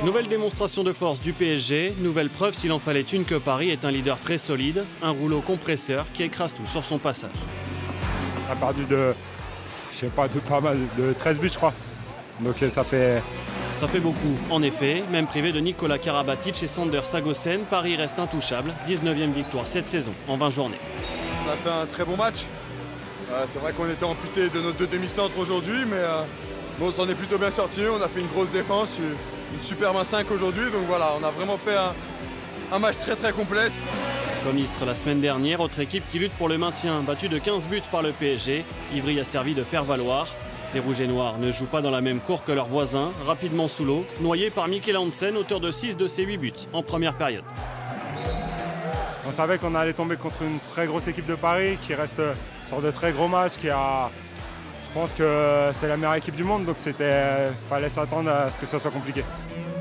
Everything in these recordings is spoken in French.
Nouvelle démonstration de force du PSG, nouvelle preuve s'il en fallait une que Paris est un leader très solide, un rouleau compresseur qui écrase tout sur son passage. On a perdu pas mal, de 13 buts je crois. Donc ça fait beaucoup. En effet, même privé de Nikola Karabatic et Sander Sagosen, Paris reste intouchable. 19e victoire cette saison en 20 journées. On a fait un très bon match. C'est vrai qu'on était amputé de nos deux demi-centres aujourd'hui, mais on s'en est plutôt bien sorti. On a fait une grosse défense, une super main 5 aujourd'hui. Donc voilà, on a vraiment fait un match très complet. Comme Istres la semaine dernière, autre équipe qui lutte pour le maintien, battue de 15 buts par le PSG. Ivry a servi de faire valoir. Les Rouges et Noirs ne jouent pas dans la même cour que leurs voisins, rapidement sous l'eau, noyés par Mikkel Hansen, auteur de 6 de ses 8 buts en première période. On savait qu'on allait tomber contre une très grosse équipe de Paris qui reste sur de très gros matchs, je pense que c'est la meilleure équipe du monde, donc fallait s'attendre à ce que ça soit compliqué.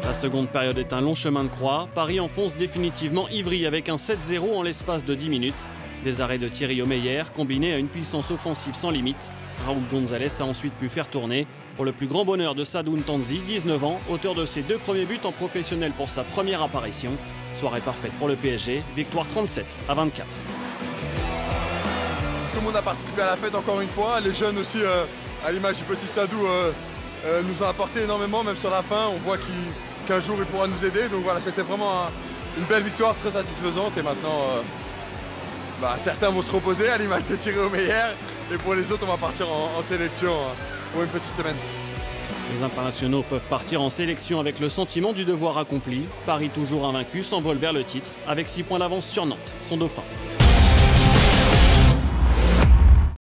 La seconde période est un long chemin de croix. Paris enfonce définitivement Ivry avec un 7-0 en l'espace de 10 minutes. Des arrêts de Thierry Omeyer combinés à une puissance offensive sans limite. Raúl González a ensuite pu faire tourner. Pour le plus grand bonheur de Sadou Ntanzi, 19 ans, auteur de ses 2 premiers buts en professionnel pour sa première apparition. Soirée parfaite pour le PSG, victoire 37-24. Tout le monde a participé à la fête encore une fois. Les jeunes aussi, à l'image du petit Sadou, nous ont apporté énormément, même sur la fin. On voit qu'un jour il pourra nous aider. Donc voilà, c'était vraiment une belle victoire, très satisfaisante. Et maintenant, certains vont se reposer à l'image de Thierry Omeyer. Et pour les autres, on va partir en sélection pour une petite semaine. Les internationaux peuvent partir en sélection avec le sentiment du devoir accompli. Paris toujours invaincu s'envole vers le titre avec 6 points d'avance sur Nantes, son dauphin.